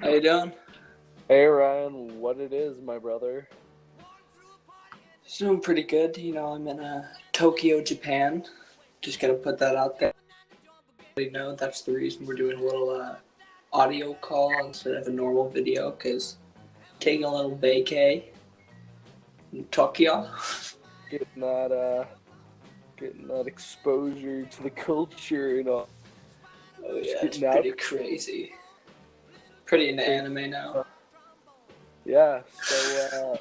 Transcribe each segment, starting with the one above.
How you doing? Hey Ryan, what it is, my brother? Just doing pretty good. I'm in Tokyo, Japan. Just gonna put that out there. You know, that's the reason we're doing a little audio call instead of a normal video, because taking a little vacay in Tokyo. Getting that exposure to the culture and all. Oh Just yeah, it's getting out pretty crazy. Pretty into there. anime now. Yeah, so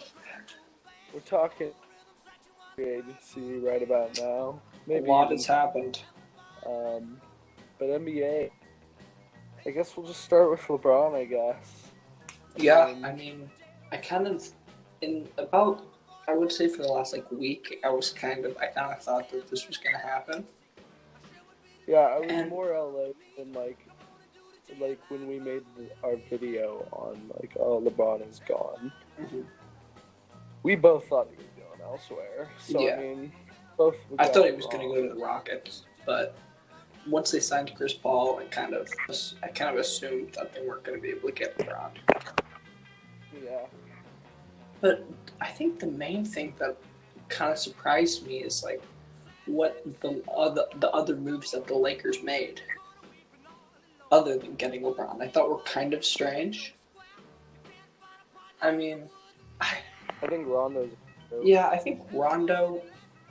we're talking free agency right about now. A Maybe lot even has happened. um but NBA. I guess we'll just start with LeBron, I guess. Yeah, Um I mean, I kind of in about I would say for the last like week, I kind of thought that this was gonna happen, yeah, I was and more LA than like when we made our video on like, oh, LeBron is gone. mhm. We both thought he was going elsewhere. So I Yeah. mean, both we I got thought he it was going to wrong. go to the Rockets, but once they signed Chris Paul, I kind of assumed that they weren't going to be able to get LeBron. Yeah, But I think the main thing that kind of surprised me is like what the other moves that the Lakers made, other than getting LeBron. I thought were kind of strange. I mean, I, I think Rondo's. yeah, I think Rondo.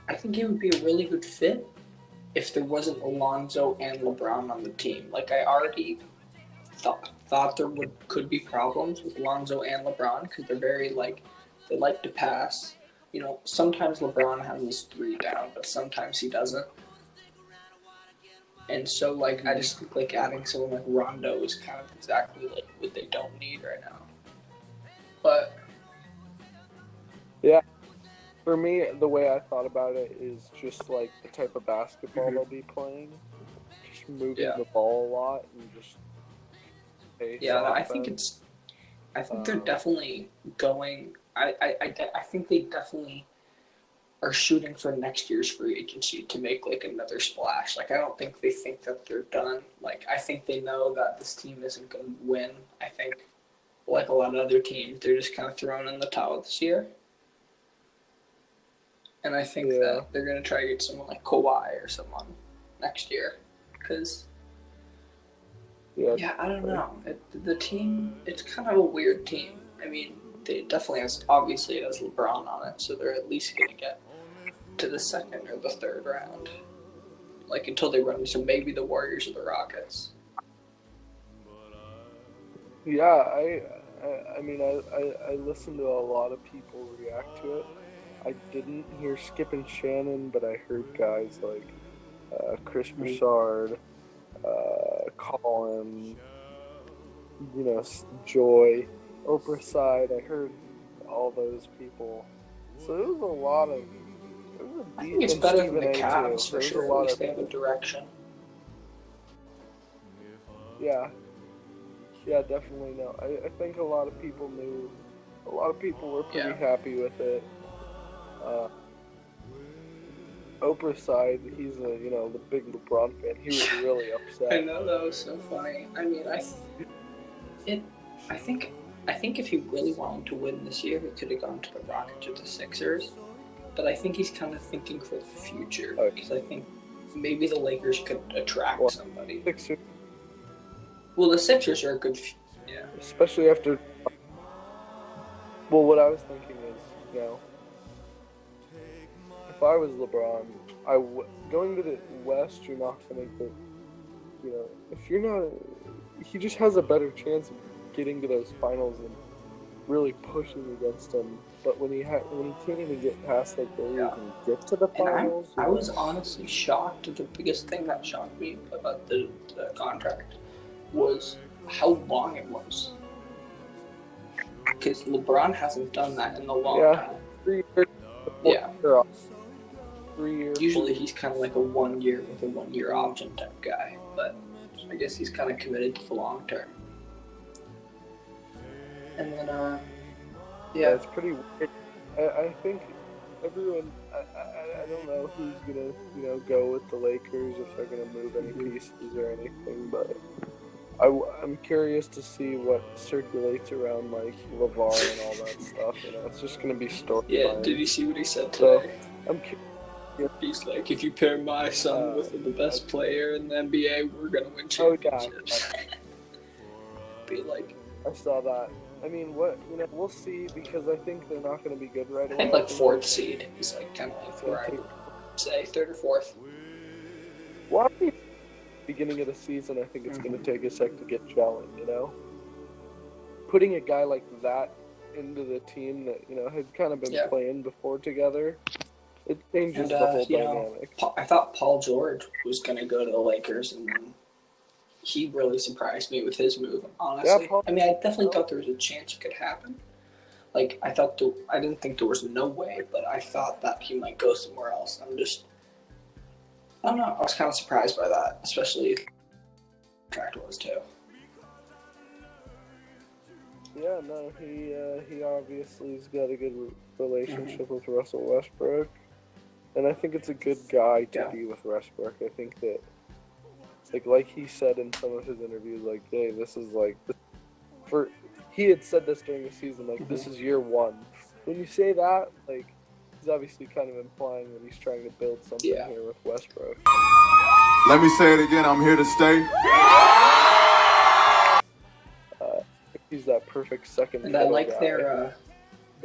I think he would be a really good fit if there wasn't Alonzo and LeBron on the team. Like I already thought there could be problems with Lonzo and LeBron because they're very like they like to pass. Sometimes LeBron has his three down, but sometimes he doesn't. And so like I just think like adding someone like Rondo is kind of exactly like what they don't need right now. But Yeah, for me, the way I thought about it is just like the type of basketball Mhm. they'll be playing, just moving yeah, the ball a lot and just pace yeah, offense. I think they're Um, definitely going. I think they definitely are shooting for next year's free agency to make like another splash. Like I don't think they think that they're done. Like I think they know that this team isn't going to win. I think like a lot of other teams, they're just kind of throwing in the towel this year. And I think yeah, that they're going to try to get someone like Kawhi or someone next year. Because yeah, yeah, I don't definitely. know. The team, it's kind of a weird team. I mean, they definitely obviously it has LeBron on it, so they're at least going to get to the second or the third round. Like until they run into maybe the Warriors or the Rockets. Yeah, I mean, I listened to a lot of people react to it. I didn't hear Skip and Shannon, but I heard guys like Chris Mm-hmm. Broussard, Colin, Joy, Oprah side. I heard all those people. So it was a I think it's and better than Stephen the A too. Cavs for There was a sure. At lot least of, they have a direction. yeah, yeah, definitely no. I think a lot of people were pretty Yeah. happy with it. Uh, Oprah's side, he's the big LeBron fan. He was really I upset. know that was so funny. I mean, it. I think I think if he really wanted to win this year, he could have gone to the Rockets or the Sixers. But I think he's kind of thinking for the future Uh, because I think maybe the Lakers could attract well, somebody. Sixers, Well, the Sixers are a good. Yeah. especially after. Well, what I was thinking is, if I was LeBron, going to the West, you're not going to get. If you're not, he just has a better chance of getting to those finals and really pushing against them. But when he can't even get past like where he Yeah. can get to the And finals, I was honestly shocked. The biggest thing that shocked me about the contract was how long it was. Because LeBron hasn't done that in a long yeah, time. 3 years, Yeah. 4 year, 3 year, Usually 40. he's kind of like a 1 year with a 1 year option type guy, but I guess he's kind of committed to the long term. And then, Yeah, yeah, it's pretty weird. I think everyone. I don't know who's gonna go with the Lakers if they're gonna move any mm-hmm. pieces or anything, but I'm curious to see what circulates around like LeVar and all that stuff. It's just gonna be story. Yeah, did you see what he said So today? I'm curious. He's like, if you pair my son with the best player in the NBA, we're gonna win championships. Be like, I saw that. I mean, we'll see because I think they're not going to be good right away. I think like fourth seed is like kind of like where I would say third or fourth. Well, beginning of the season, I think it's going to take a sec to get gelling. Putting a guy like that into the team that had kind of been playing before together, it changes the whole dynamic. I thought Paul George was going to go to the Lakers, and then he really surprised me with his move, honestly. I mean, I definitely thought there was a chance it could happen. Like, I didn't think there was no way, but I thought that he might go somewhere else. I don't know. I was kind of surprised by that, especially if the contract was too. Yeah, no, he obviously has got a good relationship with Russell Westbrook, and I think it's a good guy to be with Westbrook. I think that. Like he said in some of his interviews, like, hey, this is like, he had said this during the season, like, this is year one. When you say that, like, he's obviously kind of implying that he's trying to build something here with Westbrook. Let me say it again, I'm here to stay. He's that perfect second. And I like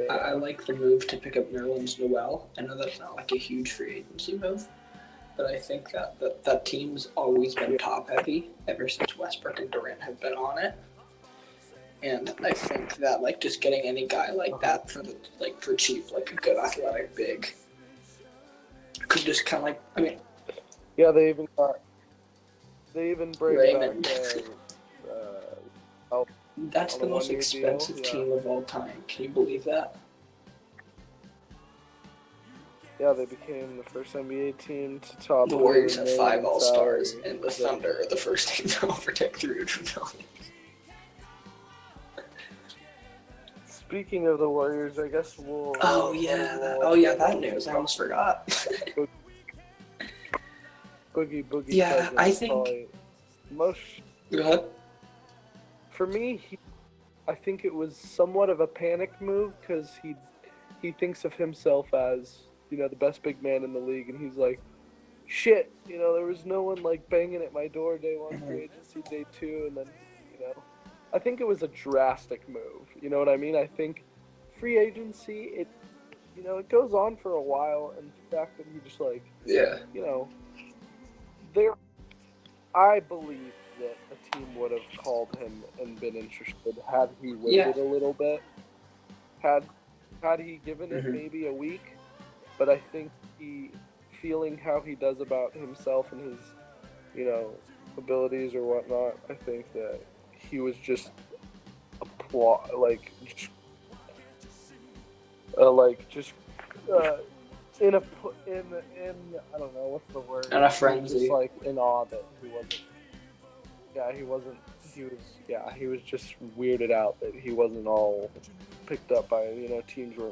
I like the move to pick up Nerlens Noel. I know that's not like a huge free agency move. But I think that team's always been top heavy ever since Westbrook and Durant have been on it, and I think that like just getting any guy like that for cheap, like a good athletic big, could just kind of like they even bring Raymond. Back, that's the most expensive team of all time. Can you believe that? Yeah, they became the first NBA team to top. The Warriors have 5 All-Stars, and the Thunder are the first team to overtake $300 million. Speaking of the Warriors, I guess we'll. That news. I almost forgot. Boogie. Yeah, I think. Most. Go ahead. For me, I think it was somewhat of a panic move because he thinks of himself as. The best big man in the league, and he's like, shit, there was no one like banging at my door day one, free agency, day two, and then, I think it was a drastic move. You know what I mean? I think free agency, it goes on for a while, and the fact that he just like, I believe that a team would have called him and been interested had he waited a little bit, had he given it maybe a week. But I think feeling how he does about himself and his, abilities or whatnot, I think that he was just in I don't know what's the word. In a frenzy. Just like in awe that he wasn't. Yeah, he wasn't. He was just weirded out that he wasn't all picked up by teams were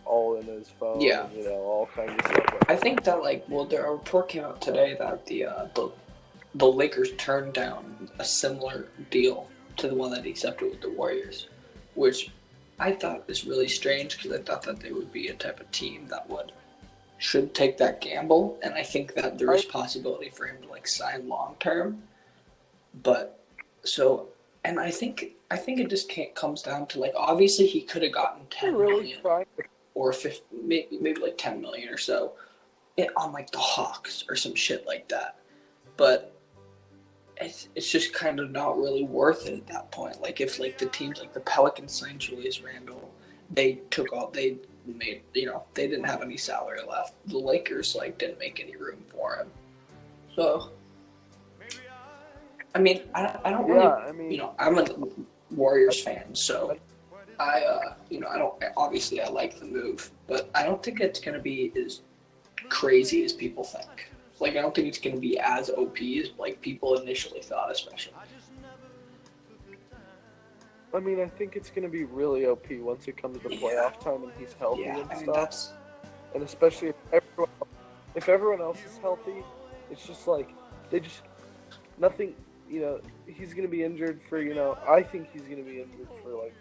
all in his phone. Yeah. And, all kinds of stuff. I think that a report came out today that the Lakers turned down a similar deal to the one that he accepted with the Warriors, which I thought was really strange because I thought that they would be a type of team that should take that gamble, and I think that there is possibility for him to like sign long term. But and I think it just comes down to like obviously he could have gotten $10 million or 50, maybe like $10 million or so on like the Hawks or some shit like that, but it's just kind of not really worth it at that point. Like if like the teams like the Pelicans signed Julius Randle, they made they didn't have any salary left. The Lakers didn't make any room for him, so. I mean, I don't really, I'm a Warriors fan, so I don't, obviously I like the move, but I don't think it's going to be as crazy as people think. Like, I don't think it's going to be as OP as, people initially thought, especially. I mean, I think it's going to be really OP once it comes to playoff time and he's healthy and stuff. And especially if everyone else is healthy, it's just like, nothing he's going to be injured for, I think he's going to be injured for like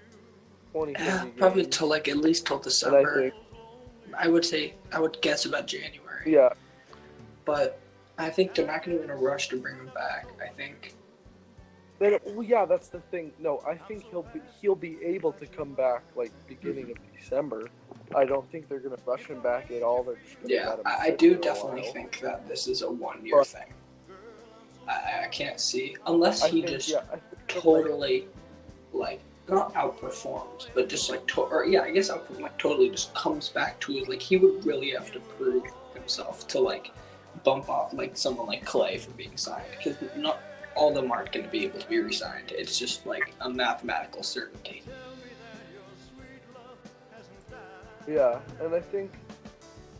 20, 30 games. Probably till like at least till December. I would guess about January. Yeah. But I think they're not going to be in a rush to bring him back. I think. Well, yeah, that's the thing. No, I think he'll be able to come back like beginning of December. I don't think they're going to rush him back at all. They're just going to let him I do definitely think that this is a 1-year thing. I can't see unless he totally like not outperforms, but just like I guess totally just comes back to it. Like he would really have to prove himself to like bump off like someone like Clay for being signed, because not all of them aren't going to be able to be re-signed. It's just like a mathematical certainty. Yeah, and I think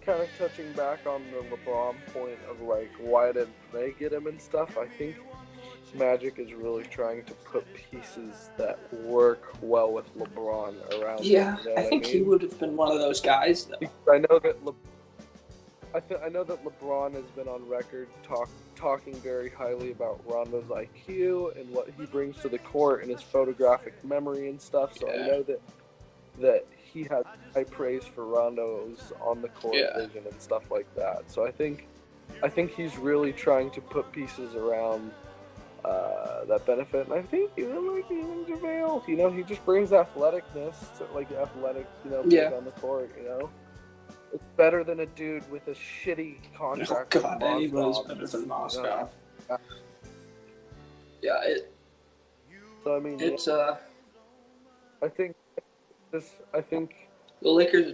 kind of touching back on the LeBron point of like why didn't they get him and stuff, I think Magic is really trying to put pieces that work well with LeBron around him, I think he would have been one of those guys though. I know that LeBron has been on record talking very highly about Rondo's IQ and what he brings to the court and his photographic memory and stuff. So I know that he has high praise for Rondo's on the court vision and stuff like that. So I think he's really trying to put pieces around that benefit. And I think even JaVale, he just brings athleticness, plays on the court, It's better than a dude with a shitty contract. Oh God, anybody's better than Moscow. So I mean, it's I think the Lakers.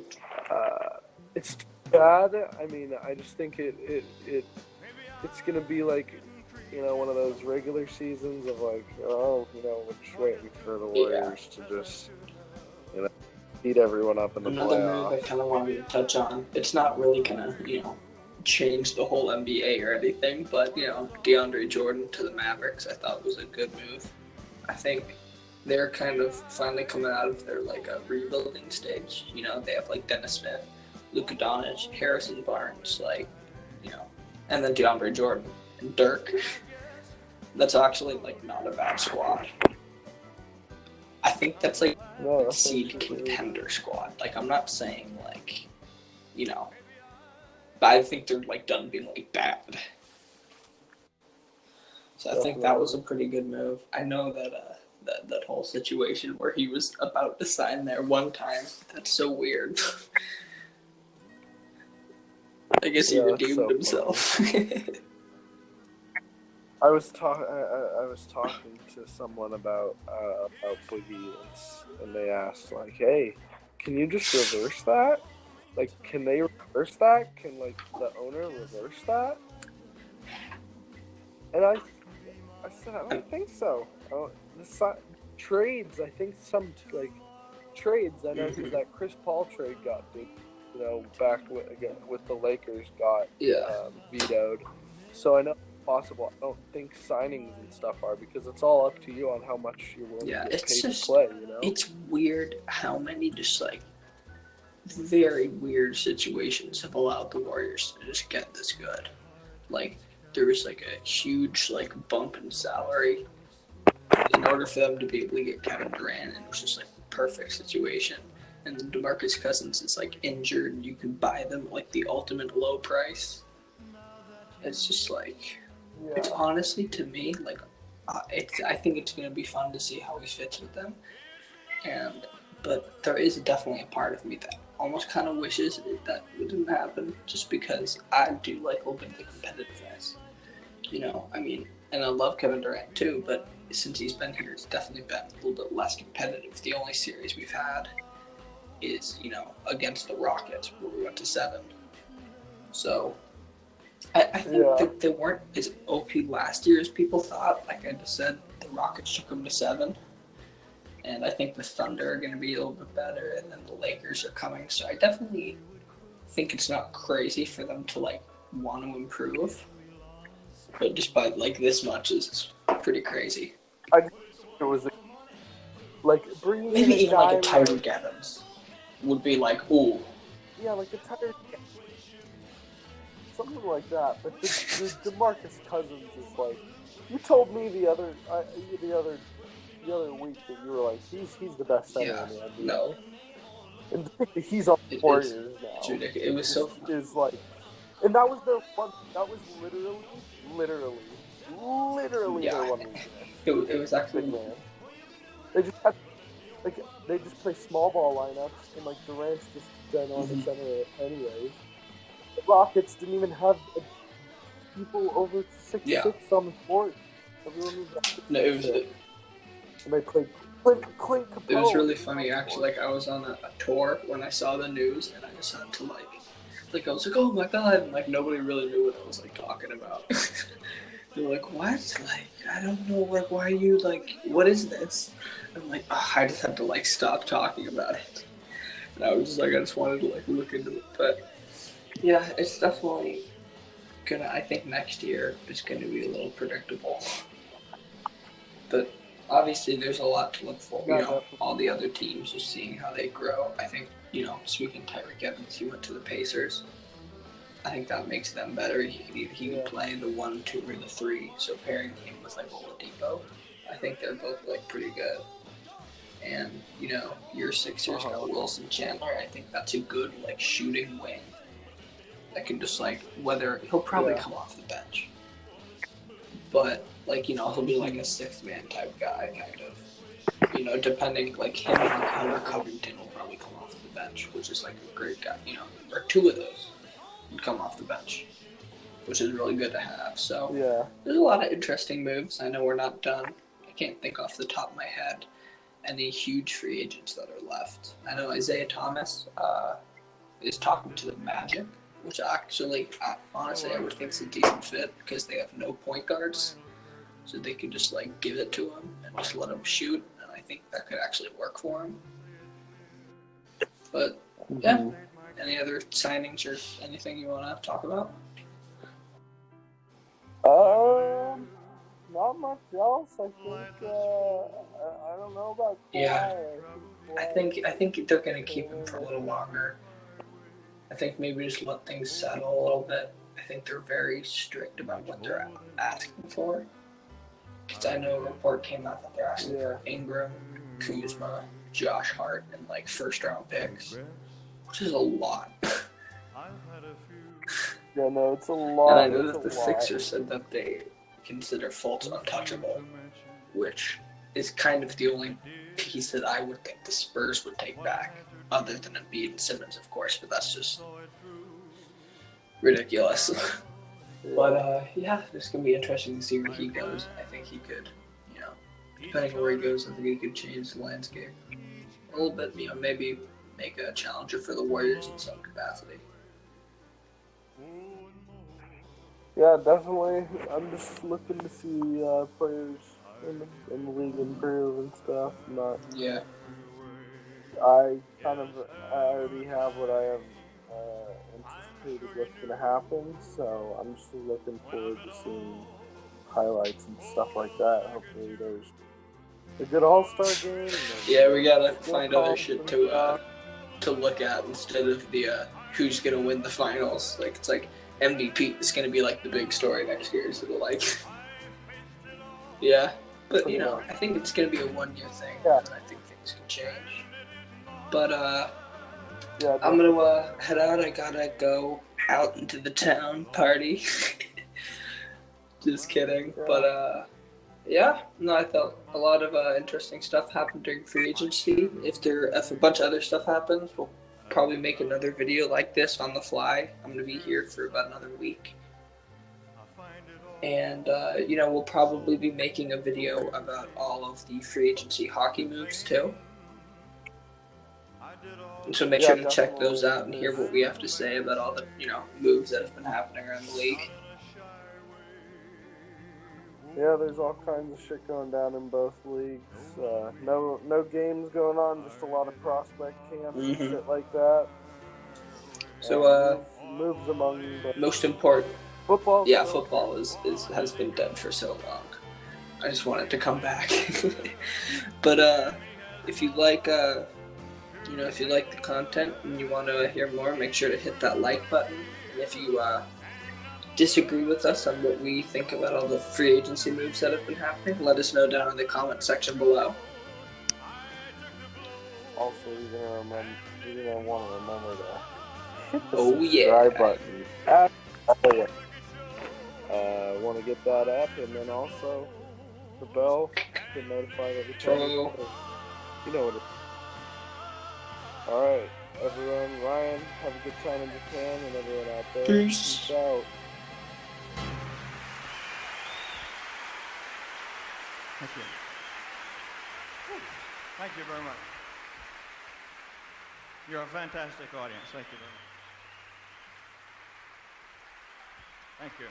It's bad. I mean, I just think it's gonna be like, one of those regular seasons of like, we're just waiting for the Warriors to just, beat everyone up in the Another playoffs. move I kind of wanted to touch on. It's not really gonna, change the whole NBA or anything, but DeAndre Jordan to the Mavericks, I thought was a good move. I think they're kind of finally coming out of their like a rebuilding stage. They have like Dennis Smith, Luka Doncic, Harrison Barnes, and then DeAndre Jordan and Dirk. That's actually like not a bad squad. I think that's like a seed contender squad. Like I'm not saying like, but I think they're like done being like bad. So I think that was a pretty good move. I know that that whole situation where he was about to sign there one time. That's so weird. I guess he redeemed himself. I was talking to someone about Boogie, and they asked like, "Hey, can you just reverse that? Like, can they reverse that? Can like the owner reverse that?" And I said, "I don't think so. Trades. I think some like trades. I know because that Chris Paul trade got big, back with the Lakers got vetoed. So I know." Possible. I don't think signings and stuff are, because it's all up to you on how much you're willing to get paid to play. It's weird how many just like very weird situations have allowed the Warriors to just get this good. Like there was like a huge like bump in salary in order for them to be able to get Kevin Durant, and it was just like the perfect situation. And then DeMarcus Cousins is like injured, and you can buy them like the ultimate low price. It's just like. It's honestly, to me, like, I think it's going to be fun to see how he fits with them. But there is definitely a part of me that almost kind of wishes that it didn't happen, just because I do like a little bit of the competitiveness. I mean, and I love Kevin Durant too, but since he's been here, it's definitely been a little bit less competitive. The only series we've had is, against the Rockets, where we went to 7. So... I think that they weren't as OP last year as people thought. Like I just said, the Rockets took them to 7. And I think the Thunder are going to be a little bit better, and then the Lakers are coming. So I definitely think it's not crazy for them to, like, want to improve. But just by, like, this much is pretty crazy. I think it was, like, bringing maybe in even, like, a Tyreek Evans would be like, ooh. Yeah, like a Tyreek something like that, but the DeMarcus Cousins is like You told me the other week that you were like, he's the best center Yeah, in the NBA. no. And he's on the Warriors now. It's ridiculous. It was so fun. Is like, and that was their one. That was literally their one weakness. It was actually big man. They just had they just play small ball lineups, and like Durant's just ginormous center anyways. The Rockets didn't even have people over 6'6" on the court. Everyone was no, it was. And they played Clint Capella. It was really funny, actually. Like, I was on a tour when I saw the news, and I just had to, I was like, oh my god, and, like, nobody really knew what I was, like, talking about. They were like, what? Like, I don't know, like, why are you, like, what is this? I'm like, oh, I just had to, like, stop talking about it. And I was just like, I just wanted to, like, look into it. But, yeah, it's definitely gonna, I think next year is gonna be a little predictable. But obviously, there's a lot to look for. You know, all the other teams, just seeing how they grow. I think, you know, speaking of Tyreek Evans, he went to the Pacers. I think that makes them better. He can play the 1, 2, or the 3. So pairing him with like Oladipo, I think they're both like pretty good. And you know, your Sixers got Wilson Chandler. I think that's a good like shooting wing that can just like whether he'll probably come off the bench, but like, you know, he'll be like a 6-man type guy, kind of. You know, depending, like him and Connor Covington will probably come off the bench, which is like a great guy, you know, or 2 of those would come off the bench, which is really good to have. So there's a lot of interesting moves. I know we're not done. I can't think off the top of my head any huge free agents that are left. I know Isaiah Thomas is talking to the Magic, which actually, honestly, I would think is a decent fit because they have no point guards. So they could just like give it to him and just let him shoot, and I think that could actually work for him. But yeah, any other signings or anything you want to talk about? Not much else. I think I don't know about Kawhi. Yeah, I think they're gonna keep him for a little longer. I think maybe just let things settle a little bit. I think they're very strict about what they're asking for. Because I know a report came out that they're asking for Ingram, Kuzma, Josh Hart, and like first-round picks, which is a lot. Yeah, no, it's a lot. And I know that the Sixers said that they consider Fultz untouchable, which is kind of the only piece that I would think the Spurs would take back, other than Embiid and Simmons, of course. But that's just ridiculous. But, yeah, it's going to be interesting to see where he goes. I think he could, you know, depending on where he goes, I think he could change the landscape a little bit, you know, maybe make a challenger for the Warriors in some capacity. Yeah, definitely. I'm just looking to see players in the league improve and stuff. I already have what I have anticipated what's going to happen, so I'm just looking forward to seeing highlights and stuff like that. Hopefully there's a good All-Star game. Yeah, we got to find other shit to look at instead of the who's going to win the finals. Like, it's like MVP is going to be like the big story next year, so like, yeah. But, you know, I think it's going to be a one-year thing, and I think things can change. But, I'm going to head out. I got to go out into the town, party. Just kidding. But, I thought a lot of interesting stuff happened during free agency. If a bunch of other stuff happens, we'll probably make another video like this on the fly. I'm going to be here for about another week. And, we'll probably be making a video about all of the free agency hockey moves, too. And so make sure to check those out and hear what we have to say about all the, moves that have been happening around the league. Yeah, there's all kinds of shit going down in both leagues. No games going on, just a lot of prospect camps and shit like that. So, moves among the most important. Football. Yeah, football has been dead for so long. I just want it to come back. But if you like, if you like the content and you want to hear more, make sure to hit that like button. And if you disagree with us on what we think about all the free agency moves that have been happening, let us know down in the comment section below. Also, you're gonna want to remember to hit the subscribe button. Want to get that app, and then also the bell to notify every time. You know what it is. Alright, everyone, Ryan, have a good time in Japan, and everyone out there, peace out. Thank you. Thank you very much. You're a fantastic audience. Thank you very much. Thank you.